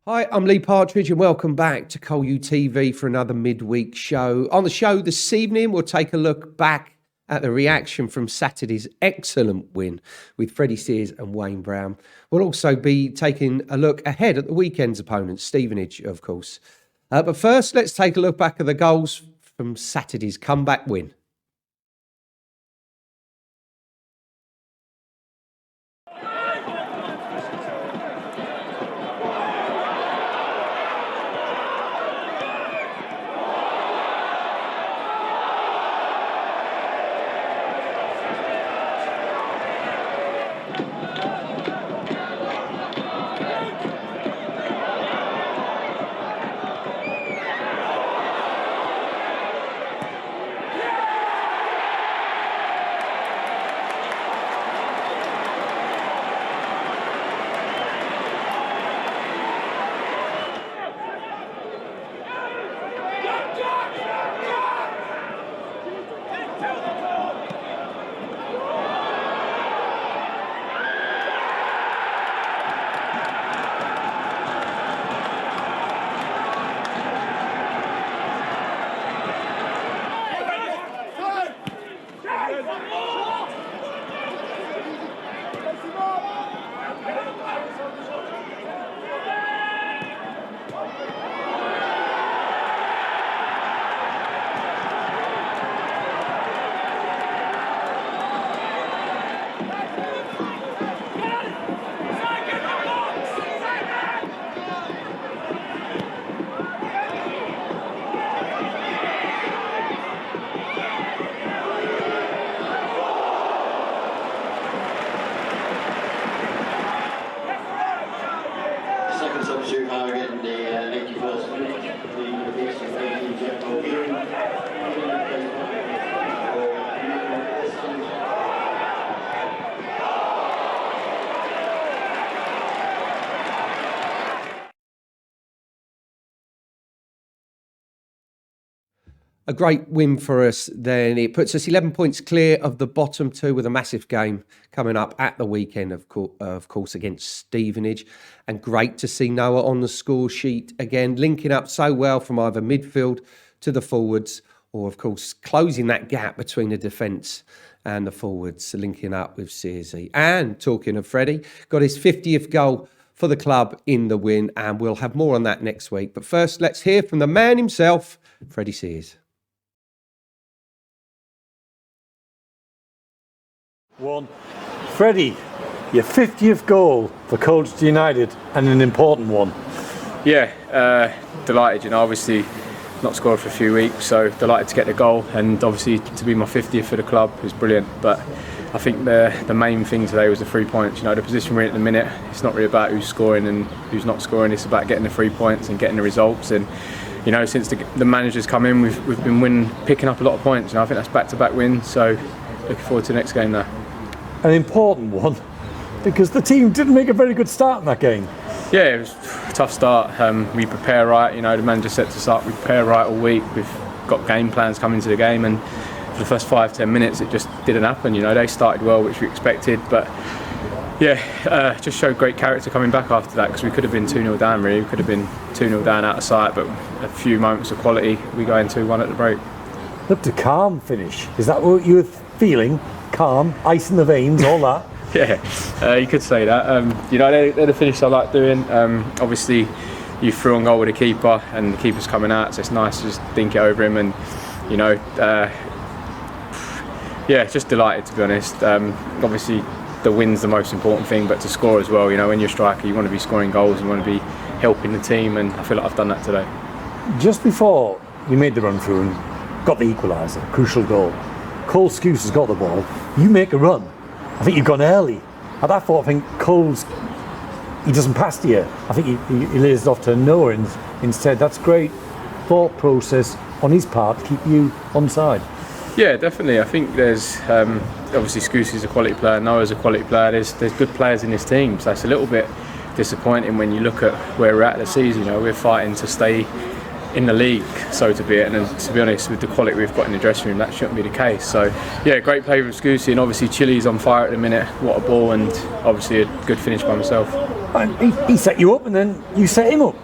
Hi, I'm Lee Partridge and welcome back to Col U TV for another midweek show. On the show this evening, we'll take a look back at the reaction from Saturday's excellent win with Freddy and Wayne Brown. We'll also be taking a look ahead at the weekend's opponents, Stevenage, of course. But first, let's take a look back at the goals from Saturday's comeback win. Substitute Harrogate in the 81st minute. A great win for us then. It puts us 11 points clear of the bottom two with a massive game coming up at the weekend, of course, against Stevenage. And great to see Noah on the score sheet again, linking up so well from either midfield to the forwards or, of course, closing that gap between the defence and the forwards, linking up with Searsey. And talking of Freddy, got his 50th goal for the club in the win, and we'll have more on that next week. But first, let's hear from the man himself, Freddy Sears. Freddy, your 50th goal for Colchester United, and an important one. Yeah, delighted. Obviously not scored for a few weeks, so delighted to get the goal, and obviously to be my 50th for the club is brilliant. But I think the main thing today was the 3 points. The position we're in at the minute, it's not really about who's scoring and who's not scoring. It's about getting the 3 points and getting the results. And since the manager's come in, we've been picking up a lot of points. I think that's back-to-back wins. So looking forward to the next game now. An important one, because the team didn't make a very good start in that game. Yeah, it was a tough start. We prepare right, the manager sets us up, we prepare right all week. We've got game plans coming to the game, and for the first 5-10 minutes it just didn't happen. They started well, which we expected, but yeah, just showed great character coming back after that, because we could have been 2-0 down really. We could have been 2-0 down out of sight, but a few moments of quality, we go in 2-1 at the break. Looked a calm finish. Is that what you were feeling? Calm, ice in the veins, all that? Yeah, you could say that. They're the finish I like doing. Obviously, you threw on goal with a keeper, and the keeper's coming out, so it's nice to just dink it over him. And just delighted, to be honest. Obviously, the win's the most important thing, but to score as well. When you're a striker, you want to be scoring goals, you want to be helping the team, and I feel like I've done that today. Just before you made the run through and got the equaliser, crucial goal, Cole Scouse has got the ball, you make a run. I think you've gone early. At that thought, I think he doesn't pass to you. I think he lays it off to Noah instead. That's great thought process on his part to keep you onside. Yeah, definitely. I think there's obviously Scouse is a quality player, Noah's a quality player. There's good players in this team, so it's a little bit disappointing when you look at where we're at the season. We're fighting to stay in the league, so to be it, and to be honest, with the quality we've got in the dressing room, that shouldn't be the case. So yeah, great play from Scousy, and obviously Chili's on fire at the minute. What a ball, and obviously a good finish by himself. And he set you up, and then you set him up.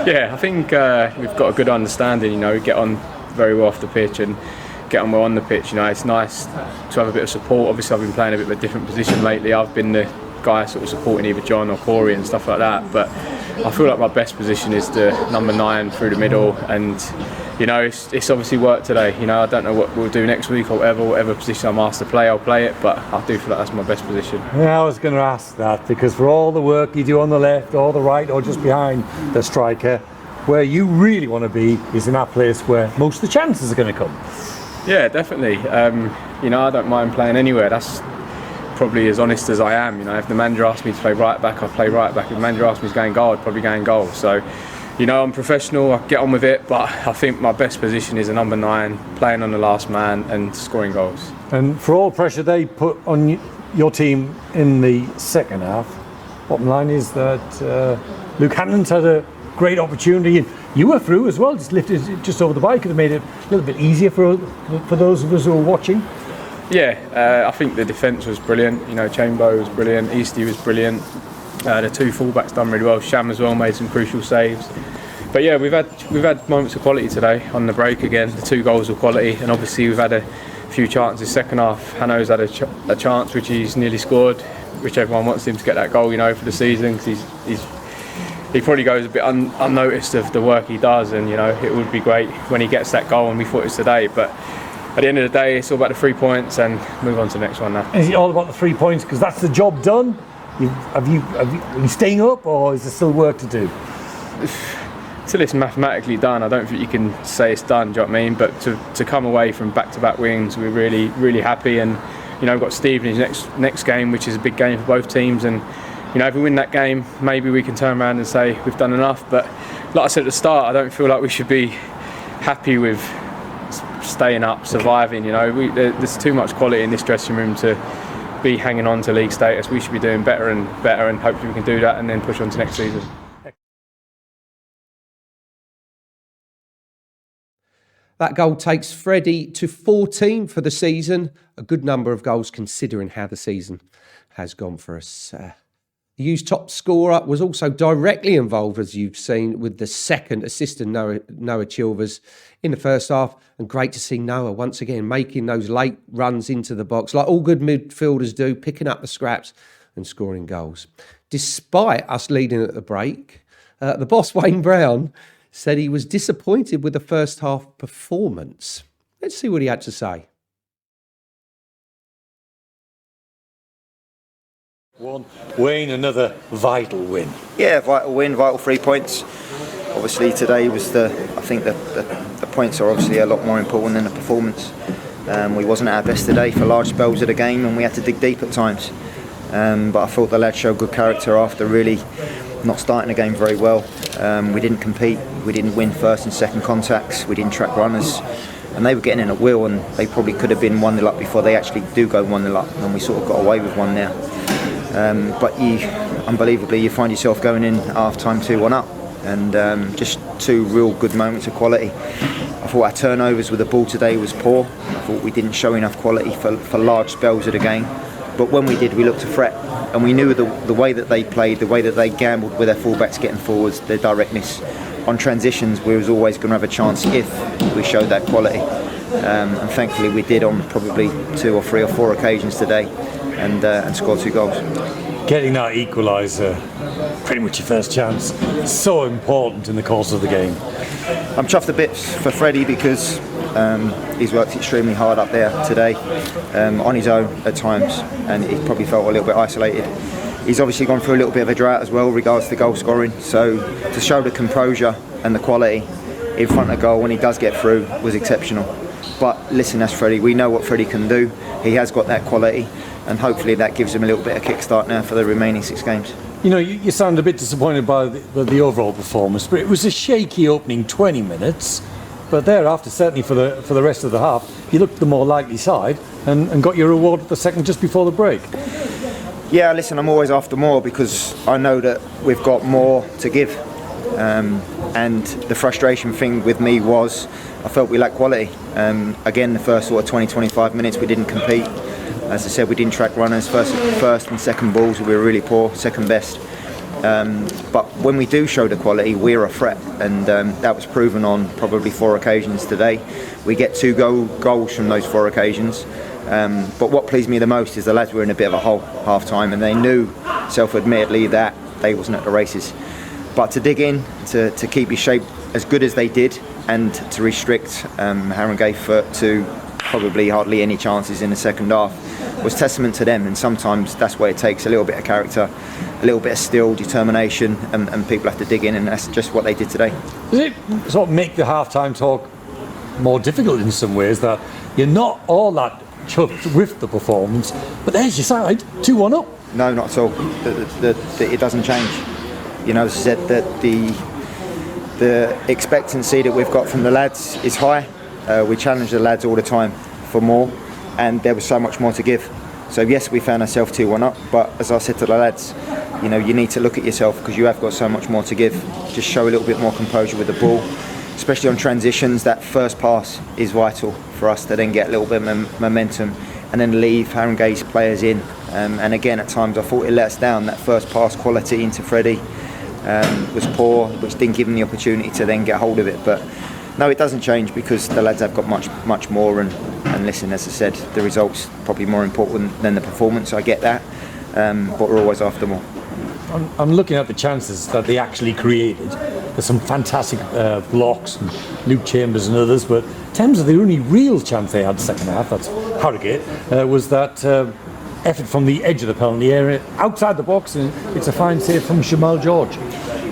Yeah, I think we've got a good understanding. You know, we get on very well off the pitch and get on well on the pitch. You know, it's nice to have a bit of support. Obviously, I've been playing a bit of a different position lately. I've been the guy sort of supporting either John or Corey and stuff like that. But I feel like my best position is the number 9 through the middle. And you know, it's obviously worked today. You know, I don't know what we'll do next week or whatever position I'm asked to play, I'll play it. But I do feel like that's my best position. Yeah, I was going to ask that, because for all the work you do on the left or the right or just behind the striker, where you really want to be is in that place where most of the chances are going to come. Yeah, definitely. You know, I don't mind playing anywhere. That's probably as honest as I am. You know, if the manager asks me to play right back, I'll play right back. If the manager asks me to go in goal, I'd probably go in goal. So, you know, I'm professional, I get on with it, but I think my best position is a number 9, playing on the last man and scoring goals. And for all pressure they put on your team in the second half, bottom line is that Luke Hannon's had a great opportunity, and you were through as well, just lifted it just over the bar. Could have made it a little bit easier for those of us who are watching. Yeah, I think the defence was brilliant. You know, Chambo was brilliant, Eastwood was brilliant. The 2 fullbacks done really well. Sham as well made some crucial saves. But yeah, we've had moments of quality today on the break again. The 2 goals were quality, and obviously we've had a few chances second half. Hano's had a chance which he's nearly scored, which everyone wants him to get that goal, you know, for the season, because he probably goes a bit unnoticed of the work he does, and you know, it would be great when he gets that goal, and we thought it was today. But at the end of the day, it's all about the 3 points and move on to the next one now. Is it all about the 3 points because that's the job done? Are you staying up, or is there still work to do? Till it's mathematically done, I don't think you can say it's done, do you know what I mean? But to come away from back-to-back wins, we're really, really happy. And you know, we've got Stevenage next game, which is a big game for both teams. And you know, if we win that game, maybe we can turn around and say we've done enough. But like I said at the start, I don't feel like we should be happy with staying up, surviving. You know, there's too much quality in this dressing room to be hanging on to league status. We should be doing better and better, and hopefully we can do that and then push on to next season. That goal takes Freddy to 14 for the season. A good number of goals considering how the season has gone for us. The U's top scorer was also directly involved, as you've seen, with the second assistant, Noah Chilvers, in the first half. And great to see Noah once again making those late runs into the box, like all good midfielders do, picking up the scraps and scoring goals. Despite us leading at the break, the boss, Wayne Brown, said he was disappointed with the first half performance. Let's see what he had to say. Wayne, another vital win. Yeah, vital win, vital 3 points. Obviously today was I think the points are obviously a lot more important than the performance. We wasn't at our best today for large spells of the game, and we had to dig deep at times. But I thought the lads showed good character after really not starting the game very well. We didn't compete, we didn't win first and second contacts, we didn't track runners, and they were getting in at will, and they probably could have been 1-0 up before they actually do go 1-0 up, and we sort of got away with one there. But unbelievably, you find yourself going in half time 2-1 up, and just 2 real good moments of quality. I thought our turnovers with the ball today was poor. I thought we didn't show enough quality for large spells of the game. But when we did, we looked to threat, and we knew the way that they played, the way that they gambled with their fullbacks getting forwards, their directness. On transitions, we was always going to have a chance if we showed that quality. And thankfully we did on probably 2 or 3 or 4 occasions today, and scored 2 goals. Getting that equaliser, pretty much your first chance, so important in the course of the game. I'm chuffed a bit for Freddy because he's worked extremely hard up there today, on his own at times, and he probably felt a little bit isolated. He's obviously gone through a little bit of a drought as well regards to goal scoring, so to show the composure and the quality in front of goal when he does get through was exceptional. But listen, that's Freddy. We know what Freddy can do. He has got that quality, and hopefully that gives him a little bit of kickstart now for the remaining 6 games. You know, you sound a bit disappointed by the overall performance, but it was a shaky opening 20 minutes. But thereafter, certainly for the rest of the half, you looked the more likely side and got your reward at the second just before the break. Yeah, listen, I'm always after more because I know that we've got more to give. And the frustration thing with me was I felt we lacked quality. Again, the first sort of 20-25 minutes we didn't compete. As I said, we didn't track runners. First and second balls we were really poor, second best. But when we do show the quality, we're a threat, and that was proven on probably 4 occasions today. We get 2 goals from those 4 occasions. But what pleased me the most is the lads were in a bit of a hole half-time, and they knew self-admittedly that they wasn't at the races. But to dig in, to keep his shape as good as they did, and to restrict Harringay to probably hardly any chances in the second half was testament to them. And sometimes that's what it takes, a little bit of character, a little bit of steel, determination, and people have to dig in, and that's just what they did today. Does it sort of make the half-time talk more difficult in some ways, that you're not all that chuffed with the performance, but there's your side, 2-1 up? No, not at all. It doesn't change. You know, as I said, that the expectancy that we've got from the lads is high. We challenge the lads all the time for more, and there was so much more to give. So yes, we found ourselves 2-1 up, but as I said to the lads, you know, you need to look at yourself because you have got so much more to give. Just show a little bit more composure with the ball, especially on transitions. That first pass is vital for us to then get a little bit of momentum and then leave Harringay's players in. And again, at times I thought it let us down. That first pass quality into Freddy was poor, which didn't give him the opportunity to then get hold of it. But no, it doesn't change because the lads have got much more. And listen, as I said, the results probably more important than the performance. I get that, but we're always after more. I'm looking at the chances that they actually created. There's some fantastic blocks, and Luke Chambers and others, but in terms of the only real chance they had second half, that's Harrogate, was that effort from the edge of the penalty area, outside the box, and it's a fine save from Jamal George.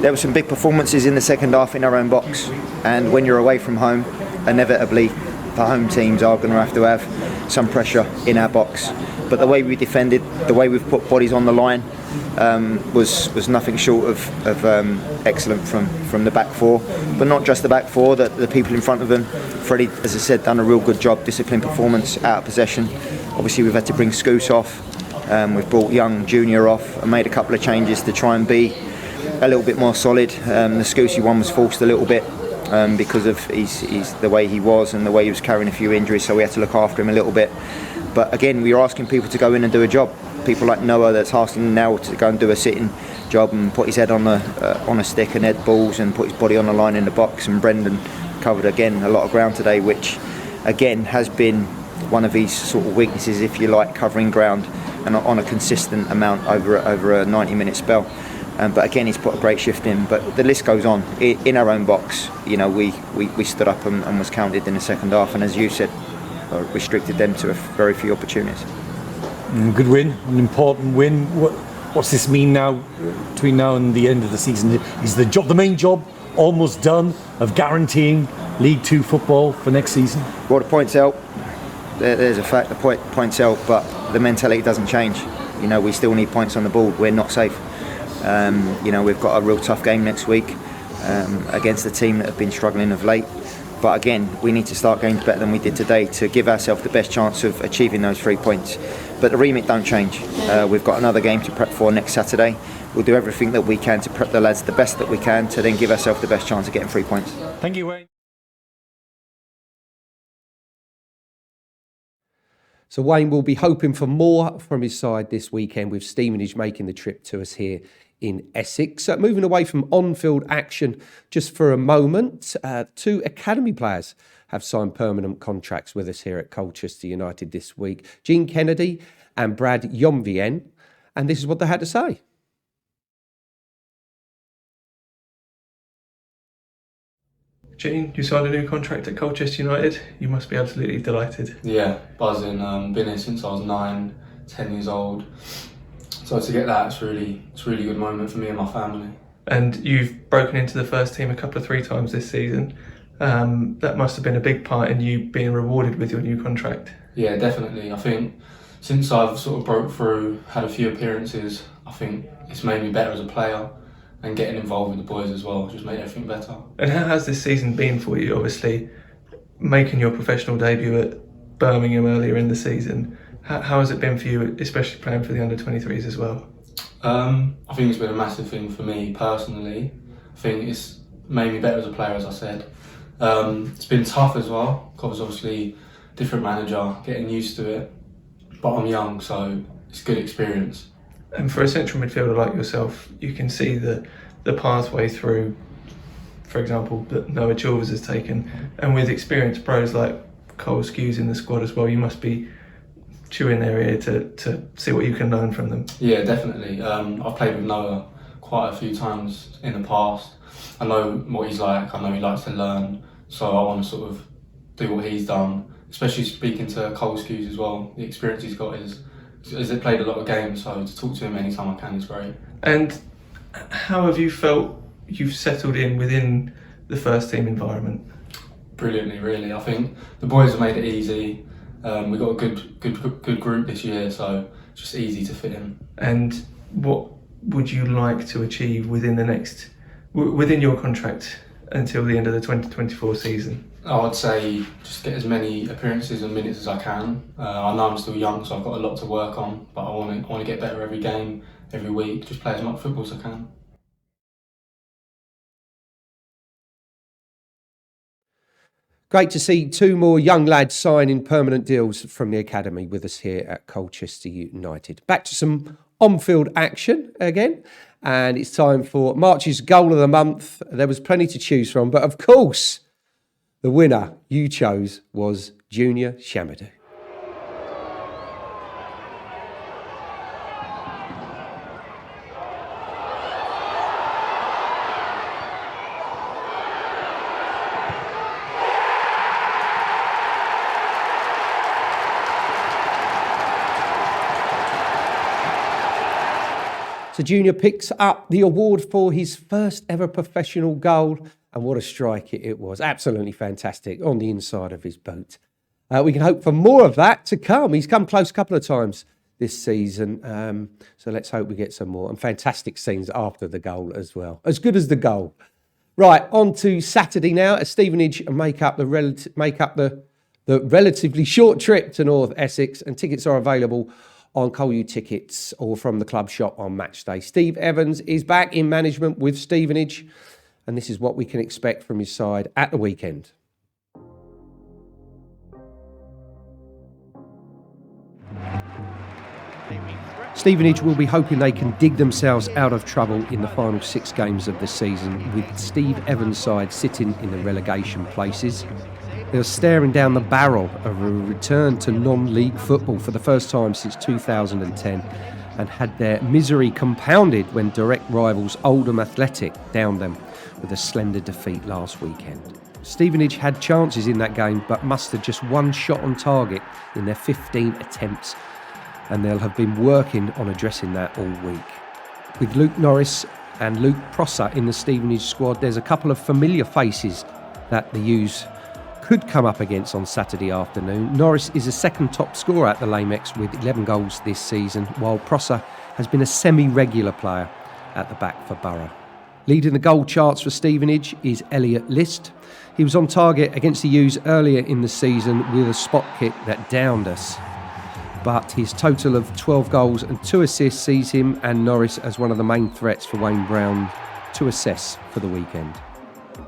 There were some big performances in the second half in our own box, and when you're away from home, inevitably the home teams are going to have some pressure in our box. But the way we defended, the way we've put bodies on the line, was nothing short of excellent from the back 4, but not just the back 4, the people in front of them. Freddy, as I said, done a real good job, disciplined performance out of possession. Obviously we've had to bring Scoose off, we've brought Young Junior off and made a couple of changes to try and be a little bit more solid. The Scoosey one was forced a little bit because of he's the way he was and the way he was carrying a few injuries, so we had to look after him a little bit. But again, we are asking people to go in and do a job. People like Noah, that's asking now to go and do a sitting job and put his head on a stick and head balls and put his body on the line in the box. And Brendan covered again a lot of ground today, which again has been one of his sort of weaknesses, if you like, covering ground and on a consistent amount over a 90-minute spell. But again, he's put a great shift in. But the list goes on. In our own box, you know, we stood up and was counted in the second half, and as you said, restricted them to a very few opportunities. Good win, an important win. What's this mean now, between now and the end of the season? Is the main job almost done of guaranteeing League 2 football for next season? Well, the points help. There's a fact, the points help, but the mentality doesn't change. You know, we still need points on the board. We're not safe. You know, we've got a real tough game next week against a team that have been struggling of late. But again, we need to start games better than we did today to give ourselves the best chance of achieving those 3 points. But the remit don't change. We've got another game to prep for next Saturday. We'll do everything that we can to prep the lads the best that we can to then give ourselves the best chance of getting 3 points. Thank you, Wayne. So Wayne will be hoping for more from his side this weekend, with Stevenage making the trip to us here in Essex. Moving away from on-field action just for a moment, 2 academy players have signed permanent contracts with us here at Colchester United this week. Gene Kennedy and Brad Yomvien, and this is what they had to say. Gene, you signed a new contract at Colchester United. You must be absolutely delighted. Yeah, buzzing. Been here since I was 9, 10 years old. So to get that, it's really good moment for me and my family. And you've broken into the first team a 3 times this season. That must have been a big part in you being rewarded with your new contract. Yeah, definitely. I think since I've sort of broke through, had a few appearances, I think it's made me better as a player, and getting involved with the boys as well just made everything better. And how has this season been for you? Obviously, making your professional debut at Birmingham earlier in the season. How has it been for you, especially playing for the under-23s as well? I think it's been a massive thing for me personally. I think it's made me better as a player, as I said. It's been tough as well, because obviously different manager, getting used to it. But I'm young, so it's a good experience. And for a central midfielder like yourself, you can see the pathway through, for example, that Noah Chilvers has taken. And with experienced pros like Col U in the squad as well, you must be chewing their ear to see what you can learn from them. Yeah, definitely. I've played with Noah quite a few times in the past. I know what he's like. I know he likes to learn. So I want to sort of do what he's done, especially speaking to Col U as well. The experience he's got is he played a lot of games, so to talk to him anytime I can is great. And how have you felt you've settled in within the first team environment? Brilliantly, really. I think the boys have made it easy. We've got a good group this year, so it's just easy to fit in. And what would you like to achieve within your contract until the end of the 2024 season? I'd say just get as many appearances and minutes as I can. I know I'm still young, so I've got a lot to work on, but I want to get better every game, every week, just play as much football as I can. Great to see two more young lads signing permanent deals from the academy with us here at Colchester United. Back to some on-field action again, and it's time for March's goal of the month. There was plenty to choose from, but of course, the winner you chose was Junior Shamadou. So Junior picks up the award for his first ever professional goal, and what a strike it was. Absolutely fantastic on the inside of his boot. We can hope for more of that to come. He's come close a couple of times this season, so let's hope we get some more. And fantastic scenes after the goal as well. As good as the goal. Right, on to Saturday now, as Stevenage make up the relatively short trip to North Essex, and tickets are available on Col U tickets or from the club shop on match day. Steve Evans is back in management with Stevenage, and this is what we can expect from his side at the weekend. Stevenage will be hoping they can dig themselves out of trouble in the final 6 games of the season, with Steve Evans' side sitting in the relegation places. They're staring down the barrel of a return to non-league football for the first time since 2010, and had their misery compounded when direct rivals Oldham Athletic downed them with a slender defeat last weekend. Stevenage had chances in that game, but mustered just 1 shot on target in their 15 attempts, and they'll have been working on addressing that all week. With Luke Norris and Luke Prosser in the Stevenage squad, there's a couple of familiar faces that the U's could come up against on Saturday afternoon. Norris is a second top scorer at the Lamex with 11 goals this season, while Prosser has been a semi-regular player at the back for Borough. Leading the goal charts for Stevenage is Elliot List. He was on target against the U's earlier in the season with a spot kick that downed us, but his total of 12 goals and 2 assists sees him and Norris as one of the main threats for Wayne Brown to assess for the weekend.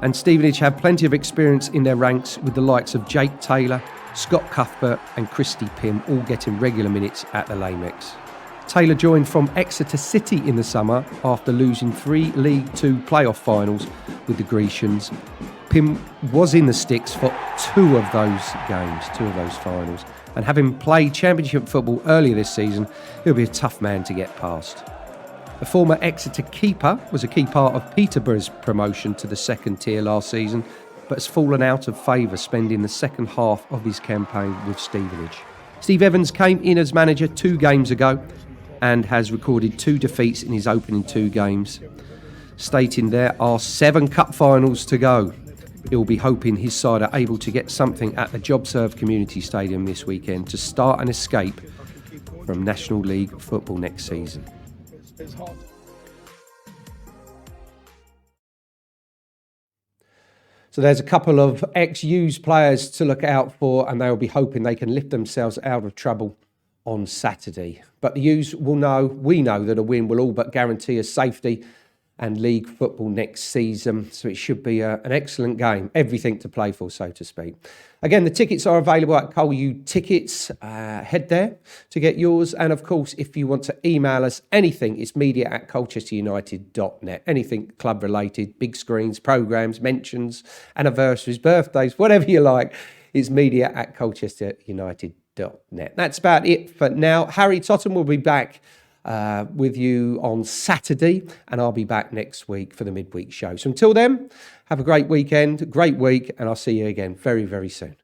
And Stevenage have plenty of experience in their ranks, with the likes of Jake Taylor, Scott Cuthbert and Christy Pym all getting regular minutes at the Lamex. Taylor joined from Exeter City in the summer after losing 3 League 2 playoff finals with the Grecians. Pym was in the sticks for 2 of those games, 2 of those finals, and having played championship football earlier this season, he'll be a tough man to get past. The former Exeter keeper was a key part of Peterborough's promotion to the second tier last season, but has fallen out of favour, spending the second half of his campaign with Stevenage. Steve Evans came in as manager 2 games ago and has recorded 2 defeats in his opening 2 games, stating there are 7 cup finals to go. He'll be hoping his side are able to get something at the JobServe Community Stadium this weekend to start an escape from National League football next season. So there's a couple of ex-U's players to look out for, and they'll be hoping they can lift themselves out of trouble on Saturday. But the U's will know, we know, that a win will all but guarantee us safety and league football next season. So it should be an excellent game. Everything to play for, so to speak. Again, the tickets are available at Col U Tickets. Head there to get yours. And of course, if you want to email us anything, it's media@colchesterunited.net. Anything club related, big screens, programmes, mentions, anniversaries, birthdays, whatever you like, it's media@colchesterunited.net. That's about it for now. Harry Totten will be back with you on Saturday, and I'll be back next week for the Midweek Show. So until then, have a great weekend, great week, and I'll see you again very, very soon.